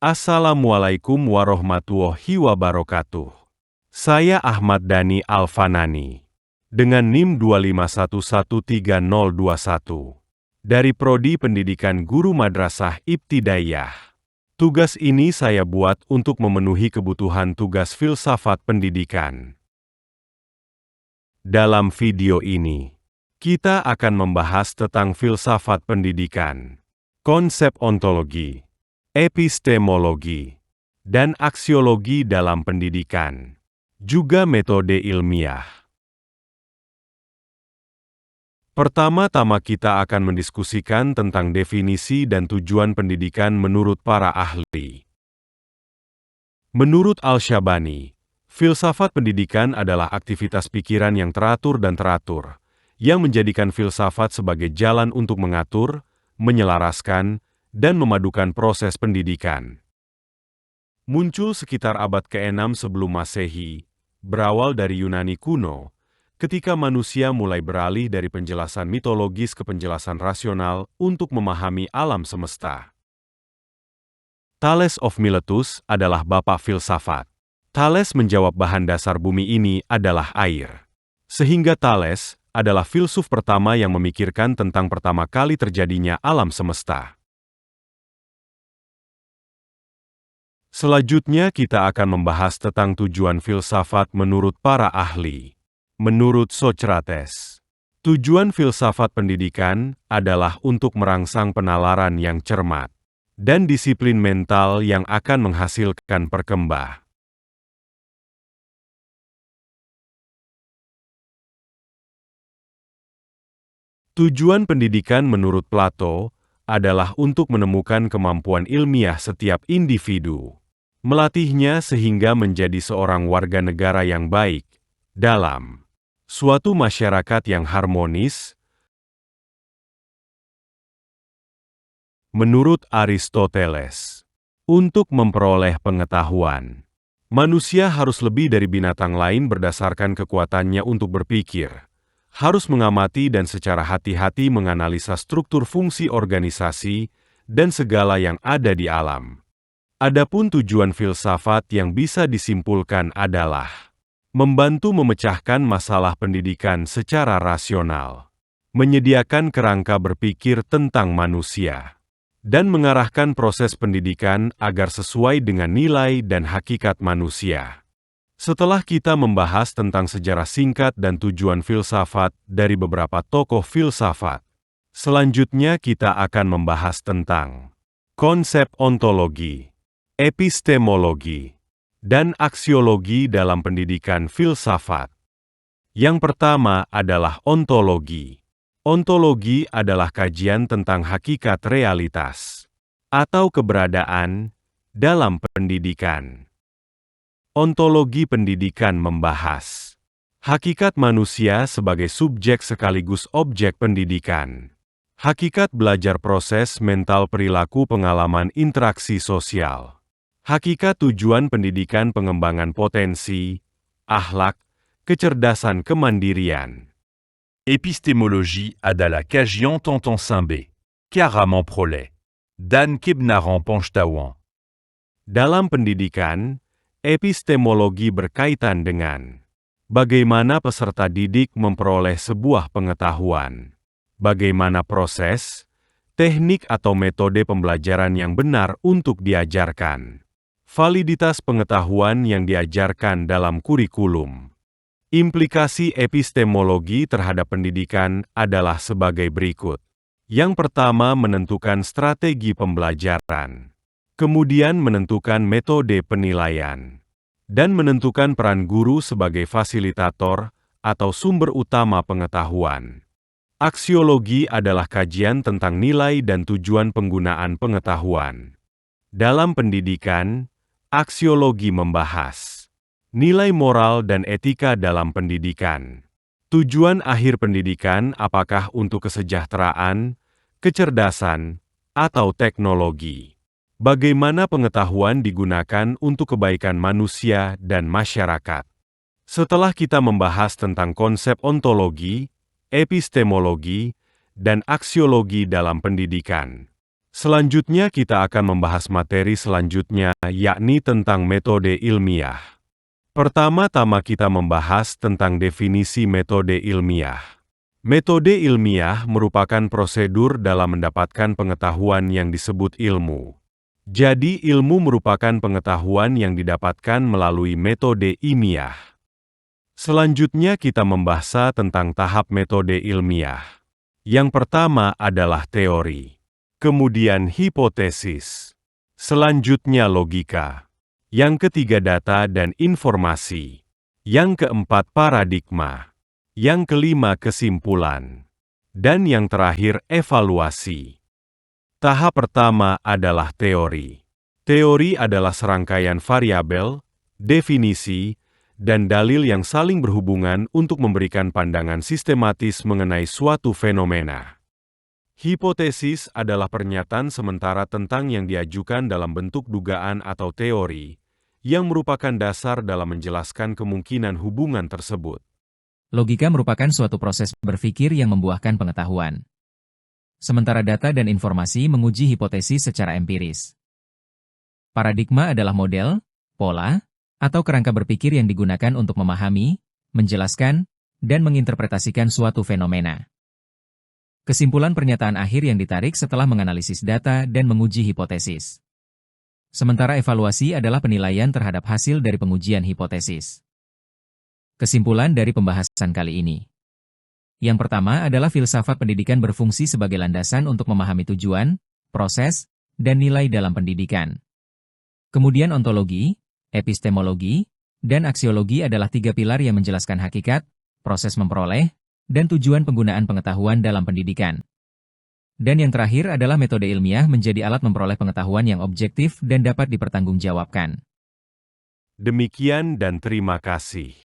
Assalamualaikum warahmatullahi wabarakatuh. Saya Ahmad Dhani Alfanani. Dengan NIM 2511301. Dari Prodi Pendidikan Guru Madrasah Ibtidaiyah. Tugas ini saya buat untuk memenuhi kebutuhan tugas filsafat pendidikan. Dalam video ini, kita akan membahas tentang filsafat pendidikan, konsep ontologi, epistemologi, dan aksiologi dalam pendidikan, juga metode ilmiah. Pertama-tama kita akan mendiskusikan tentang definisi dan tujuan pendidikan menurut para ahli. Menurut Al-Syabani, filsafat pendidikan adalah aktivitas pikiran yang teratur dan teratur, yang menjadikan filsafat sebagai jalan untuk mengatur, menyelaraskan, dan memadukan proses pendidikan. Muncul sekitar abad ke-6 sebelum Masehi, berawal dari Yunani kuno, ketika manusia mulai beralih dari penjelasan mitologis ke penjelasan rasional untuk memahami alam semesta. Thales of Miletus adalah bapak filsafat. Thales menjawab bahan dasar bumi ini adalah air. Sehingga Thales adalah filsuf pertama yang memikirkan tentang pertama kali terjadinya alam semesta. Selanjutnya kita akan membahas tentang tujuan filsafat menurut para ahli. Menurut Socrates, tujuan filsafat pendidikan adalah untuk merangsang penalaran yang cermat dan disiplin mental yang akan menghasilkan perkembang. Tujuan pendidikan menurut Plato adalah untuk menemukan kemampuan ilmiah setiap individu, melatihnya sehingga menjadi seorang warga negara yang baik dalam suatu masyarakat yang harmonis. Menurut Aristoteles, untuk memperoleh pengetahuan, manusia harus lebih dari binatang lain berdasarkan kekuatannya untuk berpikir, harus mengamati dan secara hati-hati menganalisa struktur fungsi organisasi dan segala yang ada di alam. Adapun tujuan filsafat yang bisa disimpulkan adalah membantu memecahkan masalah pendidikan secara rasional, menyediakan kerangka berpikir tentang manusia, dan mengarahkan proses pendidikan agar sesuai dengan nilai dan hakikat manusia. Setelah kita membahas tentang sejarah singkat dan tujuan filsafat dari beberapa tokoh filsafat, selanjutnya kita akan membahas tentang konsep ontologi, epistemologi, dan aksiologi dalam pendidikan filsafat. Yang pertama adalah ontologi. Ontologi adalah kajian tentang hakikat realitas atau keberadaan dalam pendidikan. Ontologi pendidikan membahas hakikat manusia sebagai subjek sekaligus objek pendidikan. Hakikat belajar proses mental perilaku pengalaman interaksi sosial. Hakikat tujuan pendidikan pengembangan potensi, akhlak, kecerdasan kemandirian. Épistémologie adalah kajian tentang sambe, karamant prole, dan kibnaran pengetahuan. Dalam pendidikan, epistemologi berkaitan dengan bagaimana peserta didik memperoleh sebuah pengetahuan, bagaimana proses, teknik atau metode pembelajaran yang benar untuk diajarkan. Validitas pengetahuan yang diajarkan dalam kurikulum. Implikasi epistemologi terhadap pendidikan adalah sebagai berikut. Yang pertama, menentukan strategi pembelajaran. Kemudian menentukan metode penilaian. Dan menentukan peran guru sebagai fasilitator atau sumber utama pengetahuan. Aksiologi adalah kajian tentang nilai dan tujuan penggunaan pengetahuan. Dalam pendidikan, aksiologi membahas nilai moral dan etika dalam pendidikan. Tujuan akhir pendidikan apakah untuk kesejahteraan, kecerdasan, atau teknologi. Bagaimana pengetahuan digunakan untuk kebaikan manusia dan masyarakat. Setelah kita membahas tentang konsep ontologi, epistemologi, dan aksiologi dalam pendidikan, Selanjutnya kita akan membahas materi selanjutnya, yakni tentang metode ilmiah. Pertama-tama kita membahas tentang definisi metode ilmiah. Metode ilmiah merupakan prosedur dalam mendapatkan pengetahuan yang disebut ilmu. Jadi, ilmu merupakan pengetahuan yang didapatkan melalui metode ilmiah. Selanjutnya kita membahas tentang tahap metode ilmiah. Yang pertama adalah teori, kemudian hipotesis, selanjutnya logika, yang ketiga data dan informasi, yang keempat paradigma, yang kelima kesimpulan, dan yang terakhir evaluasi. Tahap pertama adalah teori. Teori adalah serangkaian variabel, definisi, dan dalil yang saling berhubungan untuk memberikan pandangan sistematis mengenai suatu fenomena. Hipotesis adalah pernyataan sementara tentang yang diajukan dalam bentuk dugaan atau teori, yang merupakan dasar dalam menjelaskan kemungkinan hubungan tersebut. Logika merupakan suatu proses berpikir yang membuahkan pengetahuan. Sementara data dan informasi menguji hipotesis secara empiris. Paradigma adalah model, pola, atau kerangka berpikir yang digunakan untuk memahami, menjelaskan, dan menginterpretasikan suatu fenomena. Kesimpulan pernyataan akhir yang ditarik setelah menganalisis data dan menguji hipotesis. Sementara evaluasi adalah penilaian terhadap hasil dari pengujian hipotesis. Kesimpulan dari pembahasan kali ini. Yang pertama adalah filsafat pendidikan berfungsi sebagai landasan untuk memahami tujuan, proses, dan nilai dalam pendidikan. Kemudian ontologi, epistemologi, dan aksiologi adalah tiga pilar yang menjelaskan hakikat, proses memperoleh, dan tujuan penggunaan pengetahuan dalam pendidikan. Dan yang terakhir adalah metode ilmiah menjadi alat memperoleh pengetahuan yang objektif dan dapat dipertanggungjawabkan. Demikian dan terima kasih.